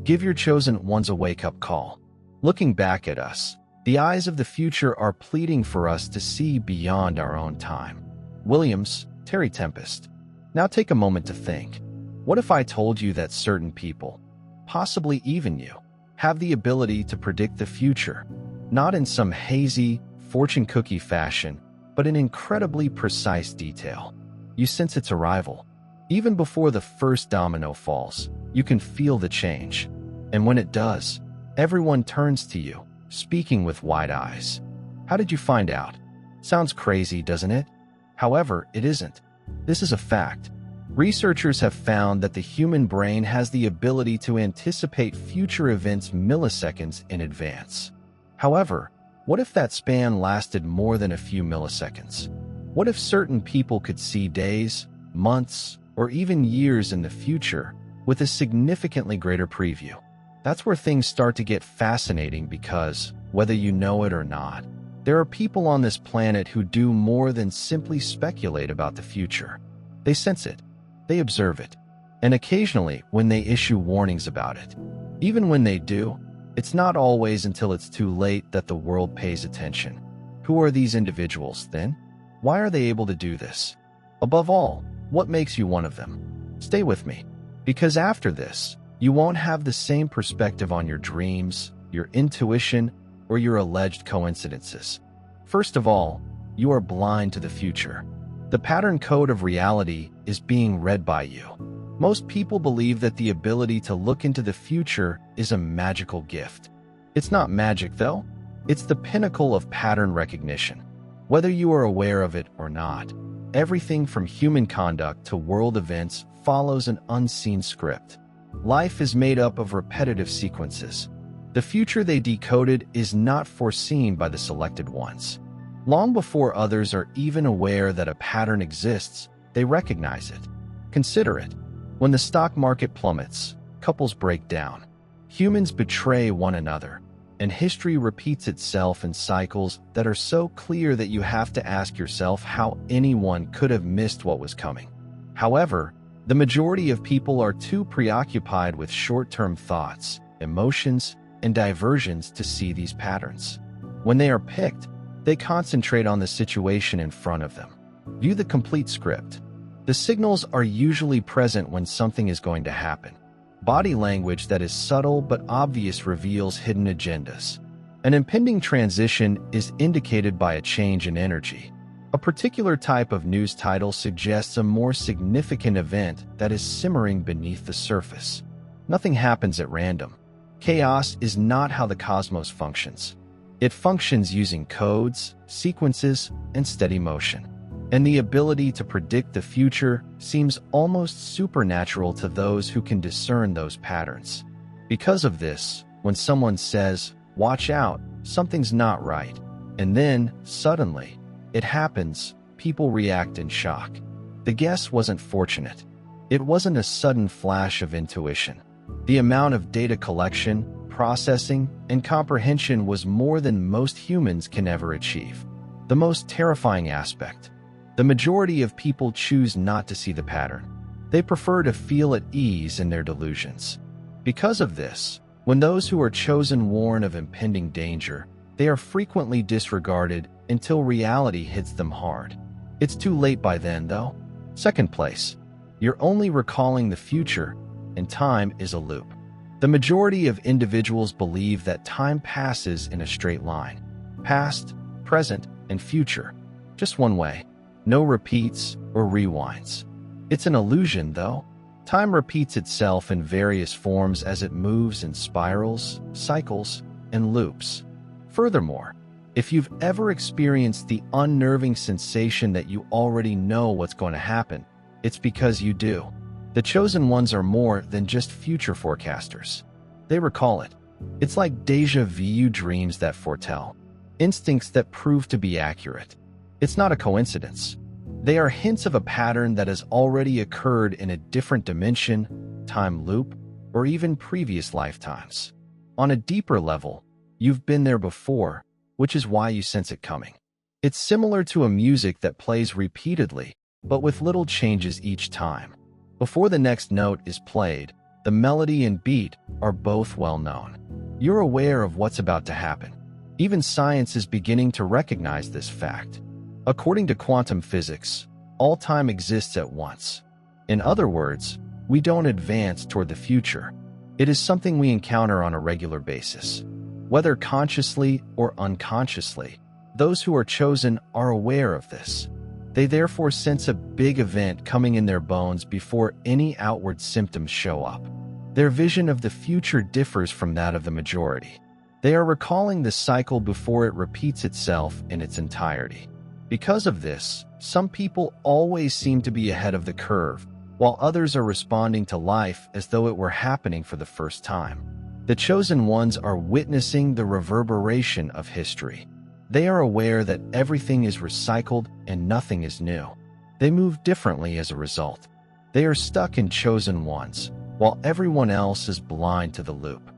Give your chosen ones a wake-up call. Looking back at us, the eyes of the future are pleading for us to see beyond our own time. Williams, Terry Tempest. Now take a moment to think. What if I told you that certain people, possibly even you, have the ability to predict the future, not in some hazy, fortune cookie fashion, but in incredibly precise detail? You sense its arrival. Even before the first domino falls, you can feel the change. And when it does, everyone turns to you, speaking with wide eyes. How did you find out? Sounds crazy, doesn't it? However, it isn't. This is a fact. Researchers have found that the human brain has the ability to anticipate future events milliseconds in advance. However, what if that span lasted more than a few milliseconds? What if certain people could see days, months, or even years in the future with a significantly greater preview? That's where things start to get fascinating because, whether you know it or not, there are people on this planet who do more than simply speculate about the future. They sense it, they observe it, and occasionally when they issue warnings about it. Even when they do, it's not always until it's too late that the world pays attention. Who are these individuals, then? Why are they able to do this? Above all, what makes you one of them? Stay with me, because after this, you won't have the same perspective on your dreams, your intuition, or your alleged coincidences. First of all, you are blind to the future. The pattern code of reality is being read by you. Most people believe that the ability to look into the future is a magical gift. It's not magic, though. It's the pinnacle of pattern recognition. Whether you are aware of it or not, everything from human conduct to world events follows an unseen script. Life is made up of repetitive sequences. The future they decoded is not foreseen by the selected ones. Long before others are even aware that a pattern exists, they recognize it. Consider it. When the stock market plummets, couples break down, humans betray one another, and history repeats itself in cycles that are so clear that you have to ask yourself how anyone could have missed what was coming. However, the majority of people are too preoccupied with short-term thoughts, emotions, and diversions to see these patterns. When they are picked, they concentrate on the situation in front of them. View the complete script. The signals are usually present when something is going to happen. Body language that is subtle but obvious reveals hidden agendas. An impending transition is indicated by a change in energy. A particular type of news title suggests a more significant event that is simmering beneath the surface. Nothing happens at random. Chaos is not how the cosmos functions. It functions using codes, sequences, and steady motion. And the ability to predict the future seems almost supernatural to those who can discern those patterns. Because of this, when someone says, "Watch out, something's not right," and then, suddenly, it happens, people react in shock. The guess wasn't fortunate. It wasn't a sudden flash of intuition. The amount of data collection, processing, and comprehension was more than most humans can ever achieve. The most terrifying aspect: the majority of people choose not to see the pattern. They prefer to feel at ease in their delusions. Because of this, when those who are chosen warn of impending danger, they are frequently disregarded until reality hits them hard. It's too late by then, though. Second place, you're only recalling the future, and time is a loop. The majority of individuals believe that time passes in a straight line. Past, present, and future. Just one way. No repeats or rewinds. It's an illusion, though. Time repeats itself in various forms as it moves in spirals, cycles, and loops. Furthermore, if you've ever experienced the unnerving sensation that you already know what's going to happen, it's because you do. The chosen ones are more than just future forecasters. They recall it. It's like déjà vu dreams that foretell, instincts that prove to be accurate. It's not a coincidence. They are hints of a pattern that has already occurred in a different dimension, time loop, or even previous lifetimes. On a deeper level, you've been there before, which is why you sense it coming. It's similar to a music that plays repeatedly, but with little changes each time. Before the next note is played, the melody and beat are both well known. You're aware of what's about to happen. Even science is beginning to recognize this fact. According to quantum physics, all time exists at once. In other words, we don't advance toward the future. It is something we encounter on a regular basis. Whether consciously or unconsciously, those who are chosen are aware of this. They therefore sense a big event coming in their bones before any outward symptoms show up. Their vision of the future differs from that of the majority. They are recalling the cycle before it repeats itself in its entirety. Because of this, some people always seem to be ahead of the curve, while others are responding to life as though it were happening for the first time. The chosen ones are witnessing the reverberation of history. They are aware that everything is recycled and nothing is new. They move differently as a result. They are stuck in chosen ones, while everyone else is blind to the loop.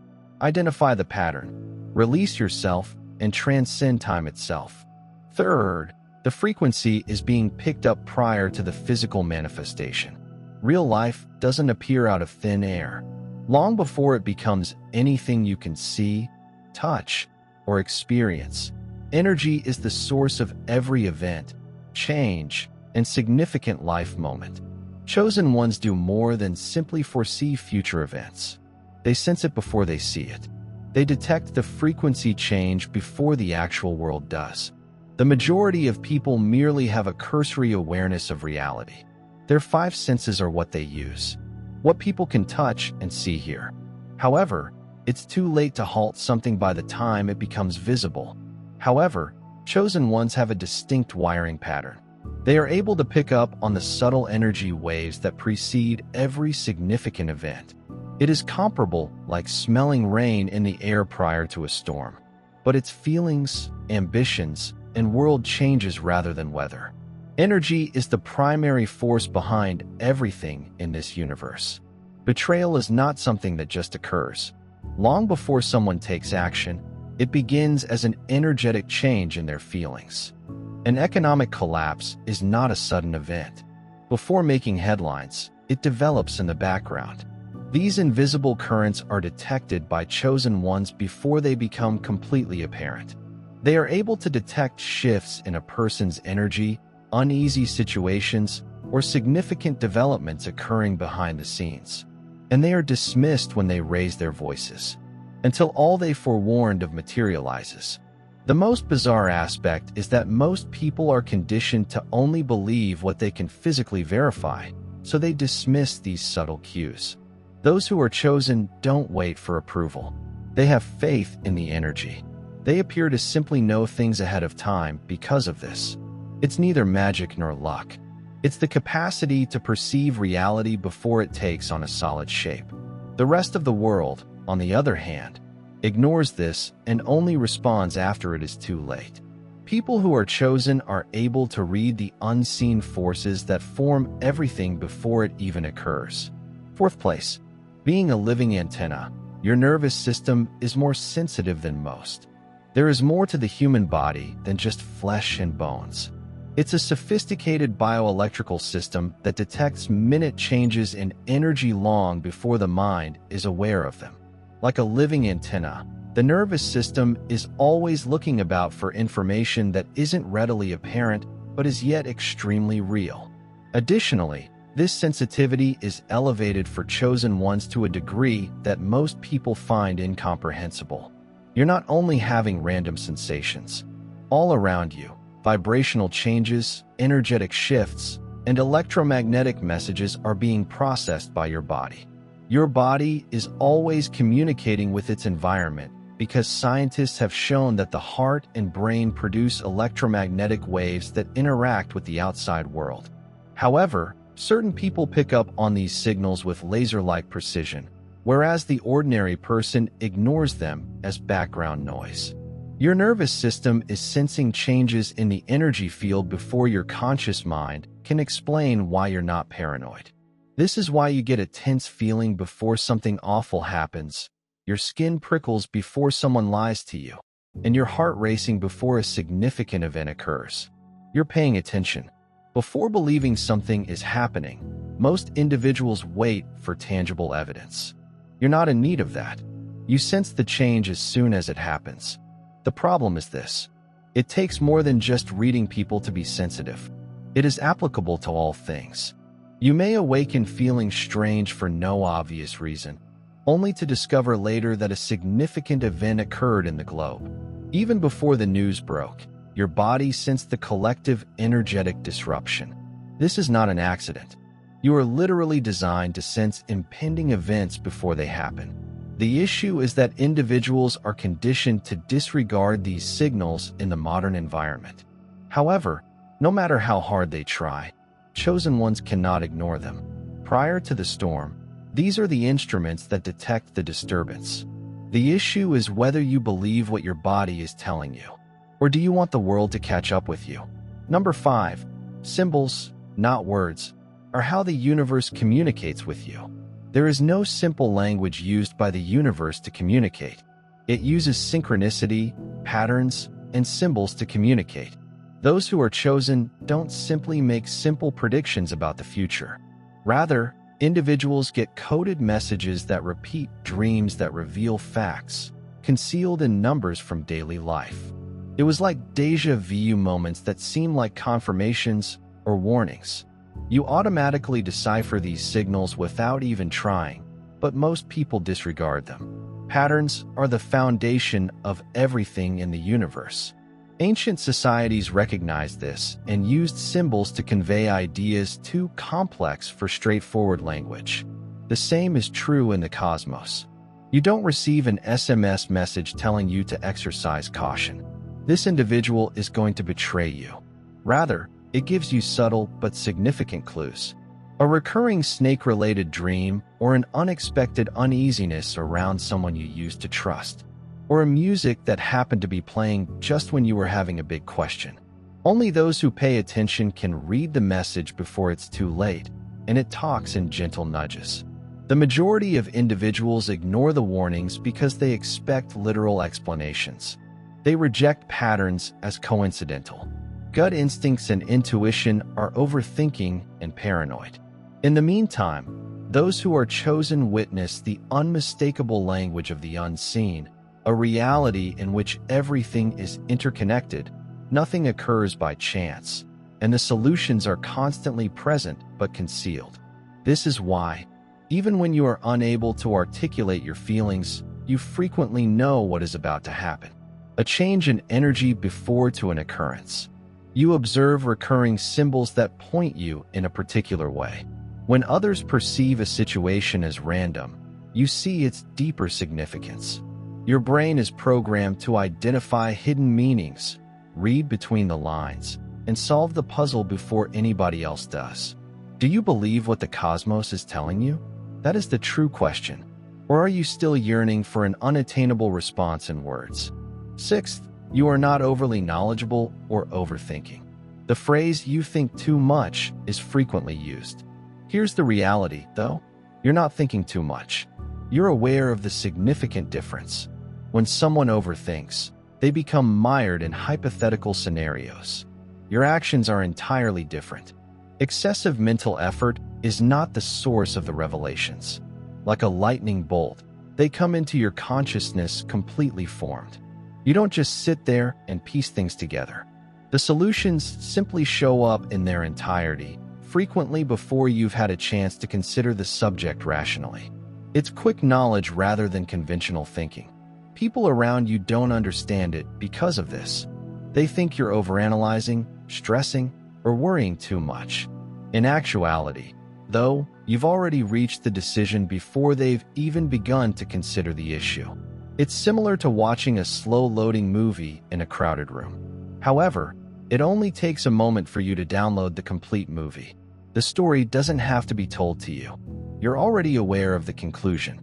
Identify the pattern, release yourself, and transcend time itself. Third, the frequency is being picked up prior to the physical manifestation. Real life doesn't appear out of thin air. Long before it becomes anything you can see, touch, or experience, energy is the source of every event, change, and significant life moment. Chosen ones do more than simply foresee future events. They sense it before they see it. They detect the frequency change before the actual world does. The majority of people merely have a cursory awareness of reality. Their five senses are what they use, what people can touch and see here. However, it's too late to halt something by the time it becomes visible. However, chosen ones have a distinct wiring pattern. They are able to pick up on the subtle energy waves that precede every significant event. It is comparable like smelling rain in the air prior to a storm, but it's feelings, ambitions, and world changes rather than weather. Energy is the primary force behind everything in this universe. Betrayal is not something that just occurs. Long before someone takes action, it begins as an energetic change in their feelings. An economic collapse is not a sudden event. Before making headlines, it develops in the background. These invisible currents are detected by chosen ones before they become completely apparent. They are able to detect shifts in a person's energy, uneasy situations, or significant developments occurring behind the scenes. And they are dismissed when they raise their voices, until all they forewarned of materializes. The most bizarre aspect is that most people are conditioned to only believe what they can physically verify, so they dismiss these subtle cues. Those who are chosen don't wait for approval. They have faith in the energy. They appear to simply know things ahead of time because of this. It's neither magic nor luck. It's the capacity to perceive reality before it takes on a solid shape. The rest of the world, on the other hand, ignores this and only responds after it is too late. People who are chosen are able to read the unseen forces that form everything before it even occurs. Fourth place, being a living antenna, your nervous system is more sensitive than most. There is more to the human body than just flesh and bones. It's a sophisticated bioelectrical system that detects minute changes in energy long before the mind is aware of them. Like a living antenna, the nervous system is always looking about for information that isn't readily apparent but is yet extremely real. Additionally, this sensitivity is elevated for chosen ones to a degree that most people find incomprehensible. You're not only having random sensations. All around you, vibrational changes, energetic shifts, and electromagnetic messages are being processed by your body. Your body is always communicating with its environment because scientists have shown that the heart and brain produce electromagnetic waves that interact with the outside world. However, certain people pick up on these signals with laser-like precision, whereas the ordinary person ignores them as background noise. Your nervous system is sensing changes in the energy field before your conscious mind can explain why you're not paranoid. This is why you get a tense feeling before something awful happens, your skin prickles before someone lies to you, and your heart racing before a significant event occurs. You're paying attention. Before believing something is happening, most individuals wait for tangible evidence. You're not in need of that. You sense the change as soon as it happens. The problem is this. It takes more than just reading people to be sensitive. It is applicable to all things. You may awaken feeling strange for no obvious reason, only to discover later that a significant event occurred in the globe. Even before the news broke, your body sensed the collective energetic disruption. This is not an accident. You are literally designed to sense impending events before they happen. The issue is that individuals are conditioned to disregard these signals in the modern environment. However, no matter how hard they try, chosen ones cannot ignore them. Prior to the storm, these are the instruments that detect the disturbance. The issue is whether you believe what your body is telling you, or do you want the world to catch up with you? Number 5. Symbols, not words, are how the universe communicates with you. There is no simple language used by the universe to communicate. It uses synchronicity, patterns, and symbols to communicate. Those who are chosen don't simply make simple predictions about the future. Rather, individuals get coded messages that repeat dreams that reveal facts, concealed in numbers from daily life. It was like déjà vu moments that seem like confirmations or warnings. You automatically decipher these signals without even trying, but most people disregard them. Patterns are the foundation of everything in the universe. Ancient societies recognized this and used symbols to convey ideas too complex for straightforward language. The same is true in the cosmos. You don't receive an SMS message telling you to exercise caution. This individual is going to betray you. Rather, it gives you subtle but significant clues. A recurring snake-related dream or an unexpected uneasiness around someone you used to trust. Or a music that happened to be playing just when you were having a big question. Only those who pay attention can read the message before it's too late, and it talks in gentle nudges. The majority of individuals ignore the warnings because they expect literal explanations. They reject patterns as coincidental. Gut instincts and intuition are overthinking and paranoid. In the meantime, those who are chosen witness the unmistakable language of the unseen, a reality in which everything is interconnected, nothing occurs by chance, and the solutions are constantly present but concealed. This is why, even when you are unable to articulate your feelings, you frequently know what is about to happen. A change in energy before to an occurrence. You observe recurring symbols that point you in a particular way. When others perceive a situation as random, you see its deeper significance. Your brain is programmed to identify hidden meanings, read between the lines, and solve the puzzle before anybody else does. Do you believe what the cosmos is telling you? That is the true question. Or are you still yearning for an unattainable response in words? 6th, you are not overly knowledgeable or overthinking. The phrase "you think too much" is frequently used. Here's the reality, though. You're not thinking too much. You're aware of the significant difference. When someone overthinks, they become mired in hypothetical scenarios. Your actions are entirely different. Excessive mental effort is not the source of the revelations. Like a lightning bolt, they come into your consciousness completely formed. You don't just sit there and piece things together. The solutions simply show up in their entirety, frequently before you've had a chance to consider the subject rationally. It's quick knowledge rather than conventional thinking. People around you don't understand it because of this. They think you're overanalyzing, stressing, or worrying too much. In actuality, though, you've already reached the decision before they've even begun to consider the issue. It's similar to watching a slow-loading movie in a crowded room. However, it only takes a moment for you to download the complete movie. The story doesn't have to be told to you. You're already aware of the conclusion.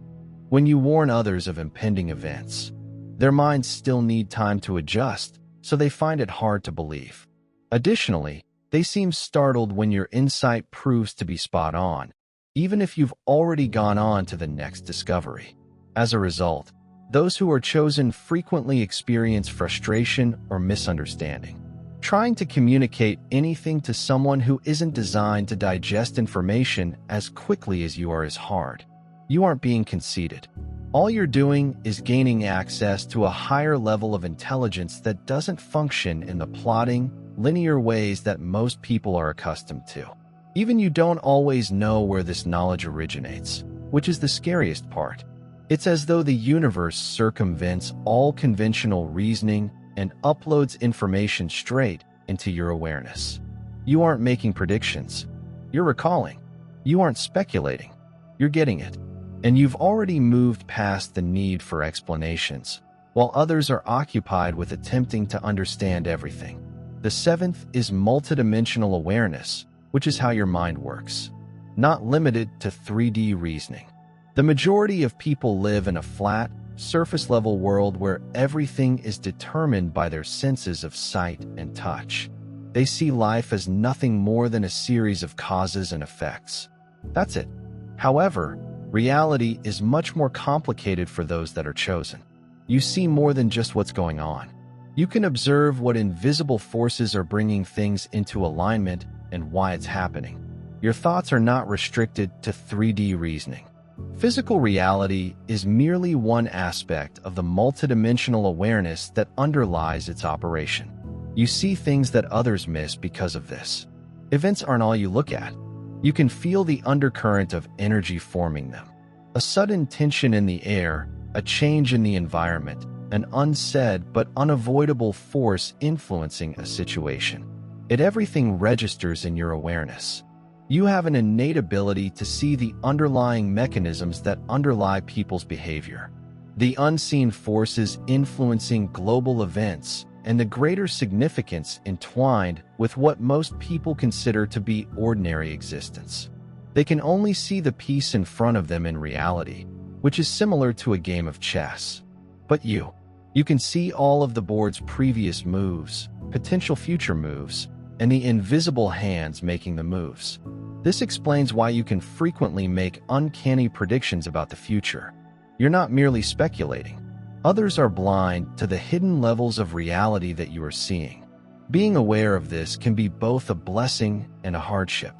When you warn others of impending events, their minds still need time to adjust, so they find it hard to believe. Additionally, they seem startled when your insight proves to be spot on, even if you've already gone on to the next discovery. As a result, those who are chosen frequently experience frustration or misunderstanding. Trying to communicate anything to someone who isn't designed to digest information as quickly as you are is hard. You aren't being conceited. All you're doing is gaining access to a higher level of intelligence that doesn't function in the plodding, linear ways that most people are accustomed to. Even you don't always know where this knowledge originates, which is the scariest part. It's as though the universe circumvents all conventional reasoning and uploads information straight into your awareness. You aren't making predictions. You're recalling. You aren't speculating. You're getting it. And you've already moved past the need for explanations, while others are occupied with attempting to understand everything. The seventh is multidimensional awareness, which is how your mind works, not limited to 3D reasoning. The majority of people live in a flat, surface-level world where everything is determined by their senses of sight and touch. They see life as nothing more than a series of causes and effects. That's it. However, reality is much more complicated for those that are chosen. You see more than just what's going on. You can observe what invisible forces are bringing things into alignment and why it's happening. Your thoughts are not restricted to 3D reasoning. Physical reality is merely one aspect of the multidimensional awareness that underlies its operation. You see things that others miss because of this. Events aren't all you look at. You can feel the undercurrent of energy forming them. A sudden tension in the air, a change in the environment, an unsaid but unavoidable force influencing a situation. Everything registers in your awareness. You have an innate ability to see the underlying mechanisms that underlie people's behavior, the unseen forces influencing global events, and the greater significance entwined with what most people consider to be ordinary existence. They can only see the piece in front of them in reality, which is similar to a game of chess. But you can see all of the board's previous moves, potential future moves, and the invisible hands making the moves. This explains why you can frequently make uncanny predictions about the future. You're not merely speculating. Others are blind to the hidden levels of reality that you are seeing. Being aware of this can be both a blessing and a hardship.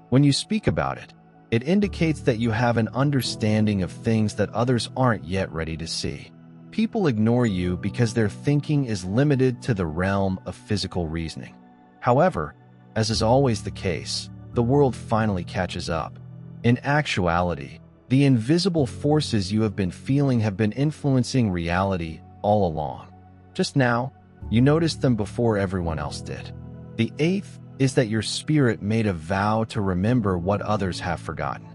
When you speak about it, it indicates that you have an understanding of things that others aren't yet ready to see. People ignore you because their thinking is limited to the realm of physical reasoning. However, as is always the case, the world finally catches up. In actuality, the invisible forces you have been feeling have been influencing reality all along. Just now, you noticed them before everyone else did. The eighth is that your spirit made a vow to remember what others have forgotten.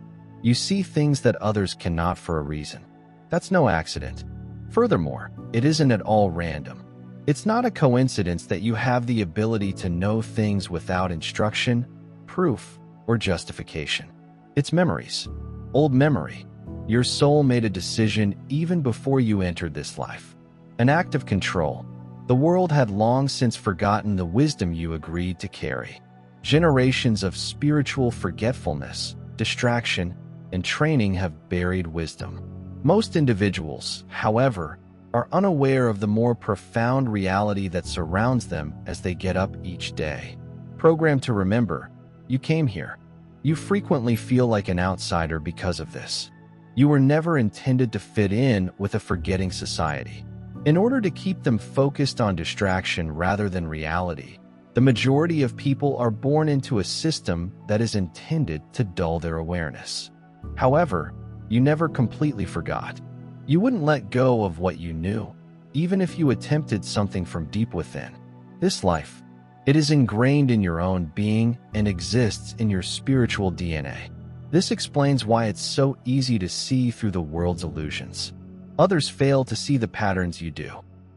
You see things that others cannot for a reason. That's no accident. Furthermore, it isn't at all random. It's not a coincidence that you have the ability to know things without instruction, proof, or justification. It's memories. Old memory. Your soul made a decision even before you entered this life. An act of control. The world had long since forgotten the wisdom you agreed to carry. Generations of spiritual forgetfulness, distraction, and training have buried wisdom. Most individuals, however, are unaware of the more profound reality that surrounds them as they get up each day. Programmed to remember, you came here. You frequently feel like an outsider because of this. You were never intended to fit in with a forgetting society. In order to keep them focused on distraction rather than reality, the majority of people are born into a system that is intended to dull their awareness. However, you never completely forgot. You wouldn't let go of what you knew, even if you attempted something from deep within. This life, it is ingrained in your own being and exists in your spiritual DNA. This explains why it's so easy to see through the world's illusions. Others fail to see the patterns you do.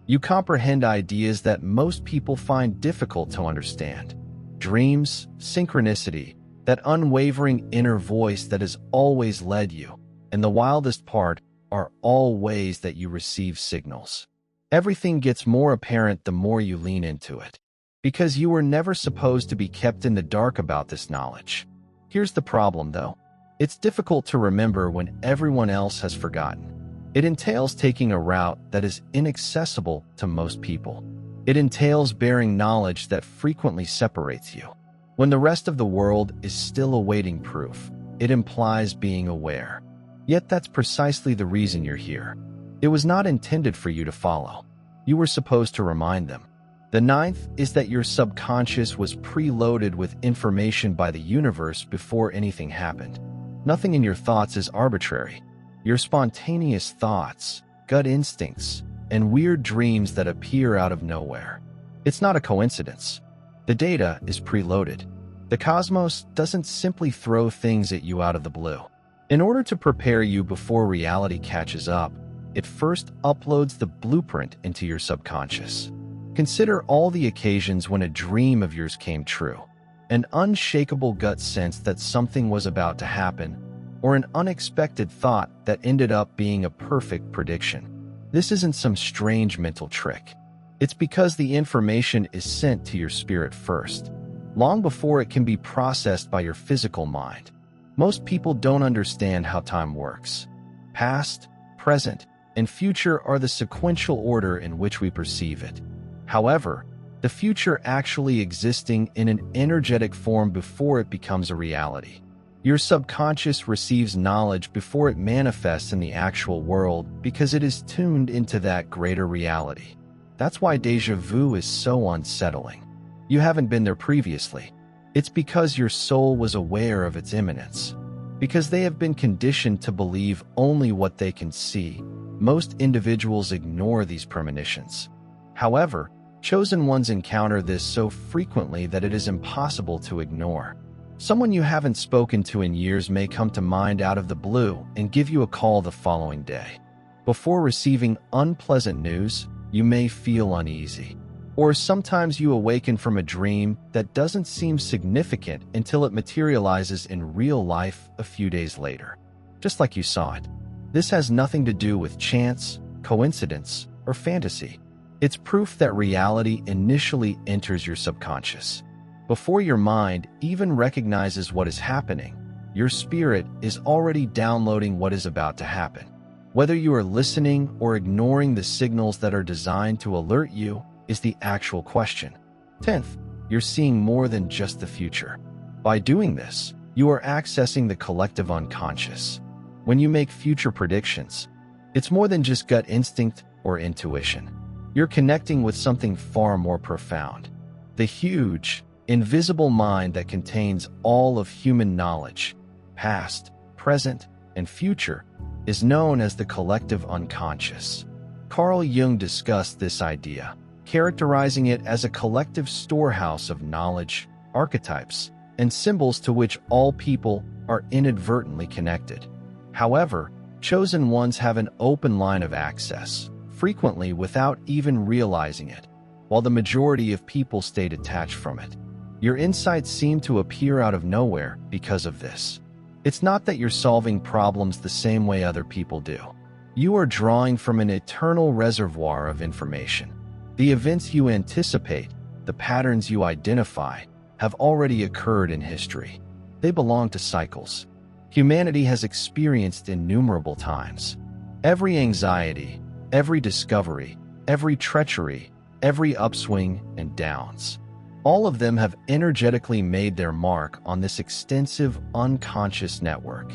You comprehend ideas that most people find difficult to understand. Dreams, synchronicity, that unwavering inner voice that has always led you, and the wildest part are all ways that you receive signals. Everything gets more apparent the more you lean into it, because you were never supposed to be kept in the dark about this knowledge. Here's the problem, though. It's difficult to remember when everyone else has forgotten. It entails taking a route that is inaccessible to most people. It entails bearing knowledge that frequently separates you. When the rest of the world is still awaiting proof, it implies being aware. Yet that's precisely the reason you're here. It was not intended for you to follow. You were supposed to remind them. The ninth is that your subconscious was preloaded with information by the universe before anything happened. Nothing in your thoughts is arbitrary. Your spontaneous thoughts, gut instincts, and weird dreams that appear out of nowhere. It's not a coincidence. The data is preloaded. The cosmos doesn't simply throw things at you out of the blue. In order to prepare you before reality catches up, it first uploads the blueprint into your subconscious. Consider all the occasions when a dream of yours came true, an unshakable gut sense that something was about to happen, or an unexpected thought that ended up being a perfect prediction. This isn't some strange mental trick. It's because the information is sent to your spirit first, long before it can be processed by your physical mind. Most people don't understand how time works. Past, present, and future are the sequential order in which we perceive it. However, the future actually existing in an energetic form before it becomes a reality. Your subconscious receives knowledge before it manifests in the actual world because it is tuned into that greater reality. That's why déjà vu is so unsettling. You haven't been there previously. It's because your soul was aware of its imminence. Because they have been conditioned to believe only what they can see, most individuals ignore these premonitions. However, chosen ones encounter this so frequently that it is impossible to ignore. Someone you haven't spoken to in years may come to mind out of the blue and give you a call the following day. Before receiving unpleasant news, you may feel uneasy. Or sometimes you awaken from a dream that doesn't seem significant until it materializes in real life a few days later, just like you saw it. This has nothing to do with chance, coincidence, or fantasy. It's proof that reality initially enters your subconscious. Before your mind even recognizes what is happening, your spirit is already downloading what is about to happen. Whether you are listening or ignoring the signals that are designed to alert you is the actual question. 10th, you're seeing more than just the future. By doing this, you are accessing the collective unconscious. When you make future predictions, it's more than just gut instinct or intuition. You're connecting with something far more profound. The huge, invisible mind that contains all of human knowledge, past, present, and future, is known as the collective unconscious. Carl Jung discussed this idea, characterizing it as a collective storehouse of knowledge, archetypes, and symbols to which all people are inadvertently connected. However, chosen ones have an open line of access, frequently without even realizing it, while the majority of people stay detached from it. Your insights seem to appear out of nowhere because of this. It's not that you're solving problems the same way other people do. You are drawing from an eternal reservoir of information. The events you anticipate, the patterns you identify, have already occurred in history. They belong to cycles humanity has experienced innumerable times. Every anxiety, every discovery, every treachery, every upswing and downs. All of them have energetically made their mark on this extensive unconscious network.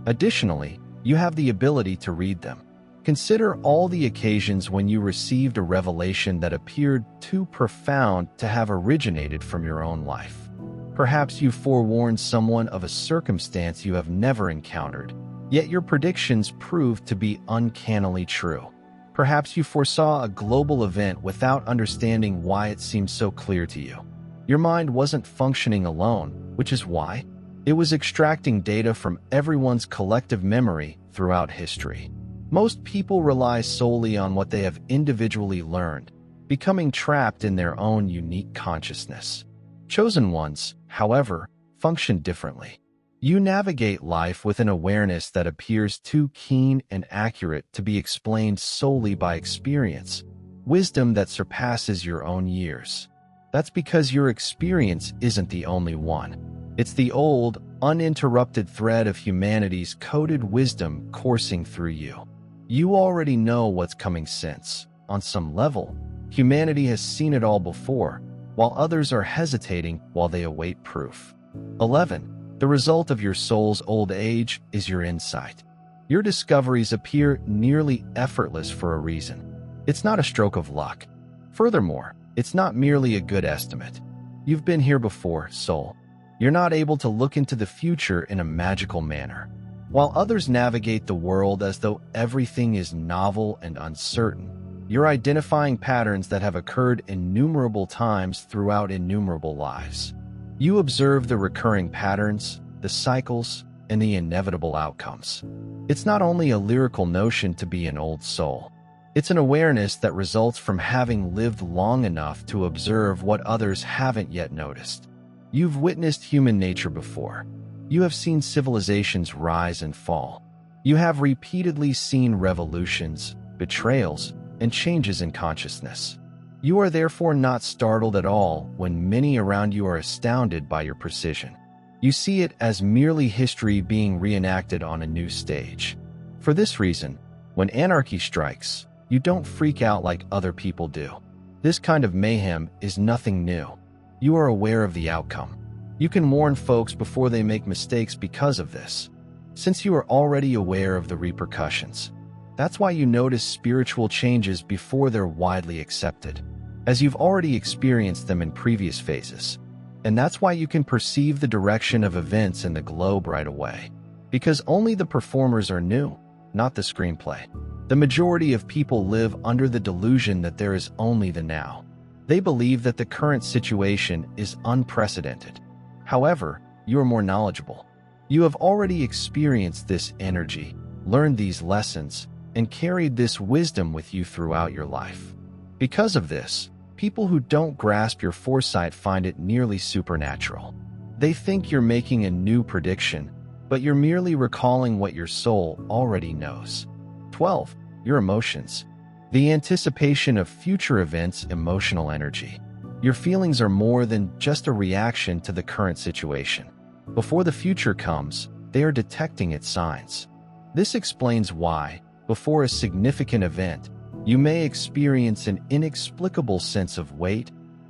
Additionally, you have the ability to read them. Consider all the occasions when you received a revelation that appeared too profound to have originated from your own life. Perhaps you forewarned someone of a circumstance you have never encountered, yet your predictions proved to be uncannily true. Perhaps you foresaw a global event without understanding why it seemed so clear to you. Your mind wasn't functioning alone, which is why it was extracting data from everyone's collective memory throughout history. Most people rely solely on what they have individually learned, becoming trapped in their own unique consciousness. Chosen ones, however, function differently. You navigate life with an awareness that appears too keen and accurate to be explained solely by experience, wisdom that surpasses your own years. That's because your experience isn't the only one. It's the old, uninterrupted thread of humanity's coded wisdom coursing through you. You already know what's coming since, on some level, humanity has seen it all before, while others are hesitating while they await proof. 11. The result of your soul's old age is your insight. Your discoveries appear nearly effortless for a reason. It's not a stroke of luck. Furthermore, it's not merely a good estimate. You've been here before, soul. You're not able to look into the future in a magical manner. While others navigate the world as though everything is novel and uncertain, you're identifying patterns that have occurred innumerable times throughout innumerable lives. You observe the recurring patterns, the cycles, and the inevitable outcomes. It's not only a lyrical notion to be an old soul. It's an awareness that results from having lived long enough to observe what others haven't yet noticed. You've witnessed human nature before. You have seen civilizations rise and fall. You have repeatedly seen revolutions, betrayals, and changes in consciousness. You are therefore not startled at all when many around you are astounded by your precision. You see it as merely history being reenacted on a new stage. For this reason, when anarchy strikes, you don't freak out like other people do. This kind of mayhem is nothing new. You are aware of the outcome. You can warn folks before they make mistakes because of this, since you are already aware of the repercussions. That's why you notice spiritual changes before they're widely accepted, as you've already experienced them in previous phases. And that's why you can perceive the direction of events in the globe right away, because only the performers are new, not the screenplay. The majority of people live under the delusion that there is only the now. They believe that the current situation is unprecedented. However, you are more knowledgeable. You have already experienced this energy, learned these lessons, and carried this wisdom with you throughout your life. Because of this, people who don't grasp your foresight find it nearly supernatural. They think you're making a new prediction, but you're merely recalling what your soul already knows. 12. Your emotions. The anticipation of future events, emotional energy. Your feelings are more than just a reaction to the current situation. Before the future comes, they are detecting its signs. This explains why, before a significant event, you may experience an inexplicable sense of weight,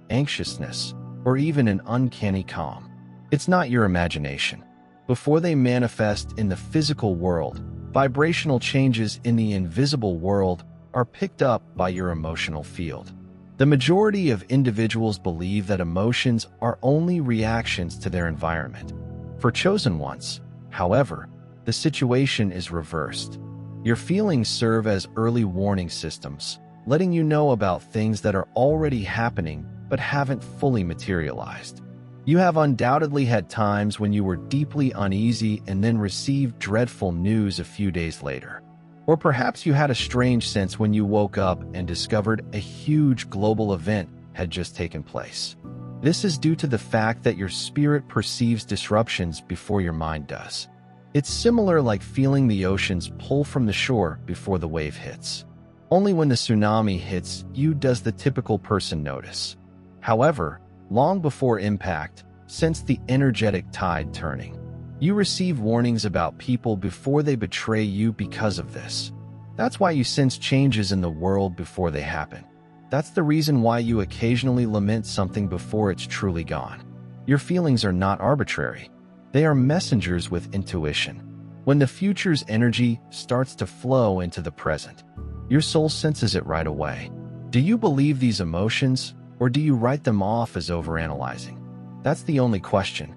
anxiousness, or even an uncanny calm. It's not your imagination. Before they manifest in the physical world, vibrational changes in the invisible world are picked up by your emotional field. The majority of individuals believe that emotions are only reactions to their environment. For chosen ones, however, the situation is reversed. Your feelings serve as early warning systems, letting you know about things that are already happening but haven't fully materialized. You have undoubtedly had times when you were deeply uneasy and then received dreadful news a few days later. Or perhaps you had a strange sense when you woke up and discovered a huge global event had just taken place. This is due to the fact that your spirit perceives disruptions before your mind does. It's similar like feeling the oceans pull from the shore before the wave hits. Only when the tsunami hits you does the typical person notice. However, long before impact, sense the energetic tide turning. You receive warnings about people before they betray you because of this. That's why you sense changes in the world before they happen. That's the reason why you occasionally lament something before it's truly gone. Your feelings are not arbitrary. They are messengers with intuition. When the future's energy starts to flow into the present, your soul senses it right away. Do you believe these emotions, or do you write them off as overanalyzing? That's the only question.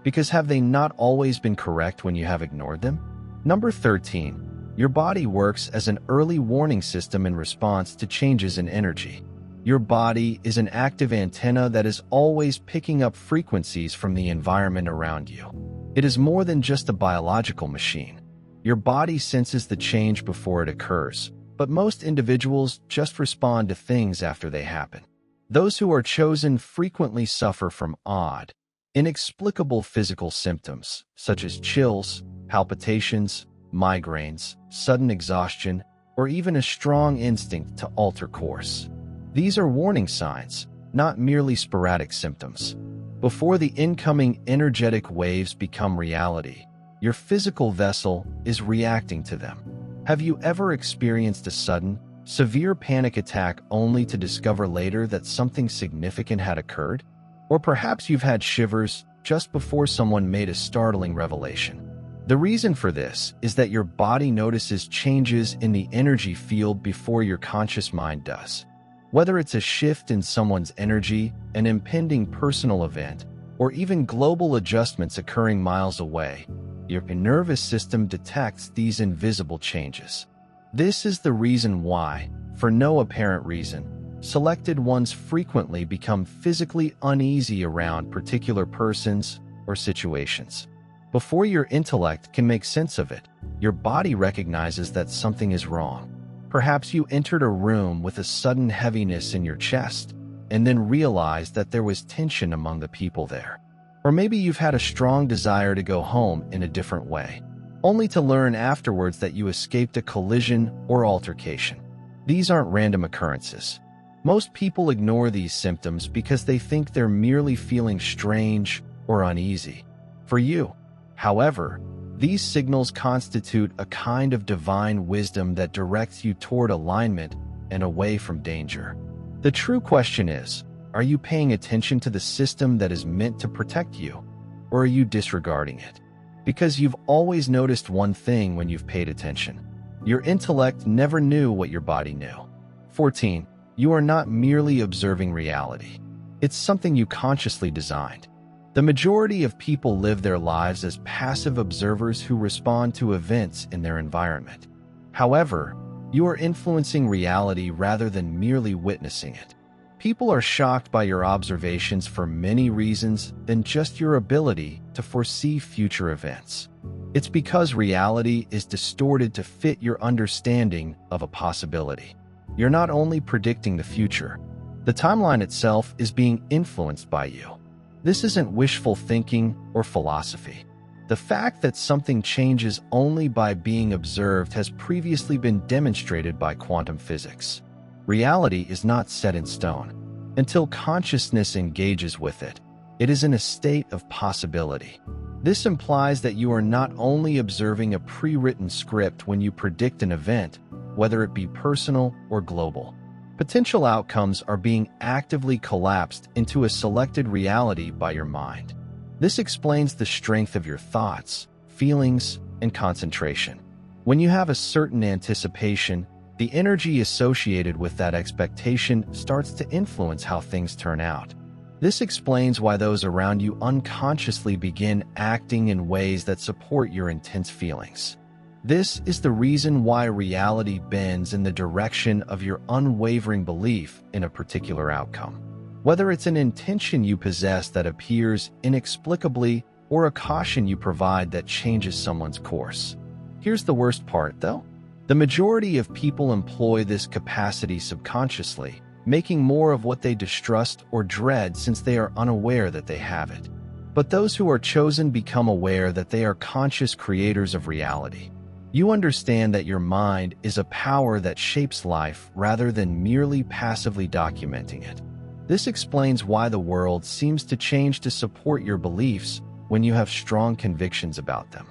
Because have they not always been correct when you have ignored them? Number 13. Your body works as an early warning system in response to changes in energy. Your body is an active antenna that is always picking up frequencies from the environment around you. It is more than just a biological machine. Your body senses the change before it occurs, but most individuals just respond to things after they happen. Those who are chosen frequently suffer from odd, inexplicable physical symptoms, such as chills, palpitations, migraines, sudden exhaustion, or even a strong instinct to alter course. These are warning signs, not merely sporadic symptoms. Before the incoming energetic waves become reality, your physical vessel is reacting to them. Have you ever experienced a sudden, severe panic attack only to discover later that something significant had occurred? Or perhaps you've had shivers just before someone made a startling revelation. The reason for this is that your body notices changes in the energy field before your conscious mind does. Whether it's a shift in someone's energy, an impending personal event, or even global adjustments occurring miles away, your nervous system detects these invisible changes. This is the reason why, for no apparent reason, selected ones frequently become physically uneasy around particular persons or situations. Before your intellect can make sense of it, your body recognizes that something is wrong. Perhaps you entered a room with a sudden heaviness in your chest, and then realized that there was tension among the people there. Or maybe you've had a strong desire to go home in a different way, only to learn afterwards that you escaped a collision or altercation. These aren't random occurrences. Most people ignore these symptoms because they think they're merely feeling strange or uneasy. For you, however, these signals constitute a kind of divine wisdom that directs you toward alignment and away from danger. The true question is, are you paying attention to the system that is meant to protect you, or are you disregarding it? Because you've always noticed one thing when you've paid attention. Your intellect never knew what your body knew. 14. You are not merely observing reality. It's something you consciously designed. The majority of people live their lives as passive observers who respond to events in their environment. However, you are influencing reality rather than merely witnessing it. People are shocked by your observations for many reasons than just your ability to foresee future events. It's because reality is distorted to fit your understanding of a possibility. You're not only predicting the future, the timeline itself is being influenced by you. This isn't wishful thinking or philosophy. The fact that something changes only by being observed has previously been demonstrated by quantum physics. Reality is not set in stone. Until consciousness engages with it, it is in a state of possibility. This implies that you are not only observing a pre-written script when you predict an event, whether it be personal or global. Potential outcomes are being actively collapsed into a selected reality by your mind. This explains the strength of your thoughts, feelings, and concentration. When you have a certain anticipation, the energy associated with that expectation starts to influence how things turn out. This explains why those around you unconsciously begin acting in ways that support your intense feelings. This is the reason why reality bends in the direction of your unwavering belief in a particular outcome. Whether it's an intention you possess that appears inexplicably or a caution you provide that changes someone's course. Here's the worst part, though. The majority of people employ this capacity subconsciously, making more of what they distrust or dread since they are unaware that they have it. But those who are chosen become aware that they are conscious creators of reality. You understand that your mind is a power that shapes life rather than merely passively documenting it. This explains why the world seems to change to support your beliefs when you have strong convictions about them.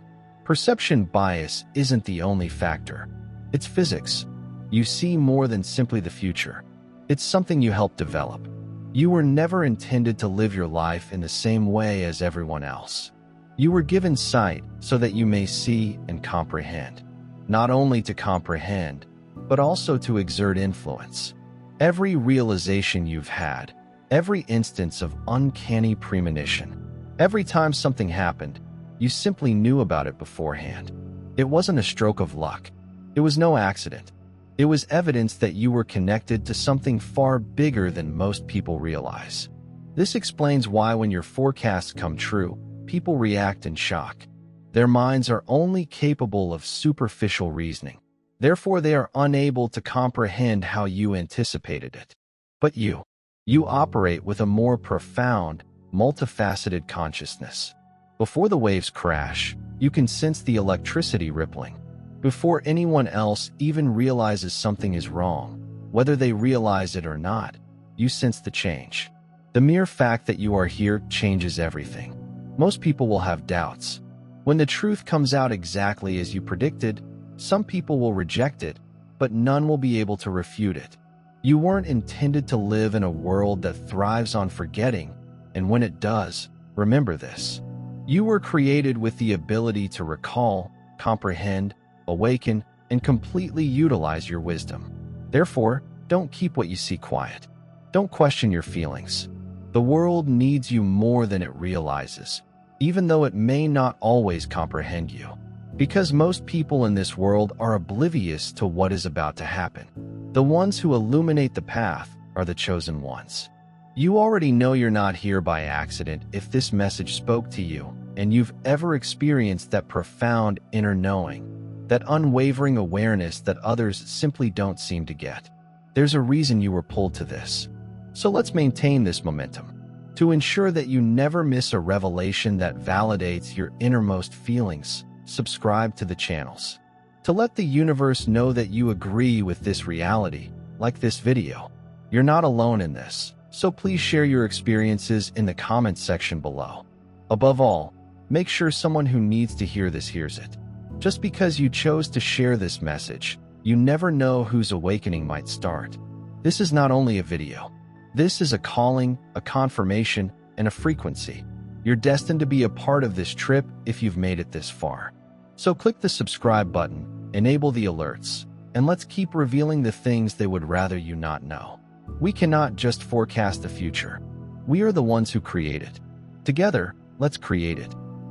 Perception bias isn't the only factor. It's physics. You see more than simply the future. It's something you help develop. You were never intended to live your life in the same way as everyone else. You were given sight so that you may see and comprehend. Not only to comprehend, but also to exert influence. Every realization you've had, every instance of uncanny premonition, every time something happened, you simply knew about it beforehand. It wasn't a stroke of luck. It was no accident. It was evidence that you were connected to something far bigger than most people realize. This explains why when your forecasts come true, people react in shock. Their minds are only capable of superficial reasoning. Therefore, they are unable to comprehend how you anticipated it. But you operate with a more profound, multifaceted consciousness. Before the waves crash, you can sense the electricity rippling. Before anyone else even realizes something is wrong, whether they realize it or not, you sense the change. The mere fact that you are here changes everything. Most people will have doubts. When the truth comes out exactly as you predicted, some people will reject it, but none will be able to refute it. You weren't intended to live in a world that thrives on forgetting, and when it does, remember this. You were created with the ability to recall, comprehend, awaken, and completely utilize your wisdom. Therefore, don't keep what you see quiet. Don't question your feelings. The world needs you more than it realizes, even though it may not always comprehend you. Because most people in this world are oblivious to what is about to happen. The ones who illuminate the path are the chosen ones. You already know you're not here by accident if this message spoke to you and you've ever experienced that profound inner knowing, that unwavering awareness that others simply don't seem to get. There's a reason you were pulled to this. So let's maintain this momentum. To ensure that you never miss a revelation that validates your innermost feelings, subscribe to the channels. To let the universe know that you agree with this reality, like this video. You're not alone in this, so please share your experiences in the comments section below. Above all, make sure someone who needs to hear this hears it. Just because you chose to share this message, you never know whose awakening might start. This is not only a video. This is a calling, a confirmation, and a frequency. You're destined to be a part of this trip if you've made it this far. So click the subscribe button, enable the alerts, and let's keep revealing the things they would rather you not know. We cannot just forecast the future. We are the ones who create it. Together, let's create it.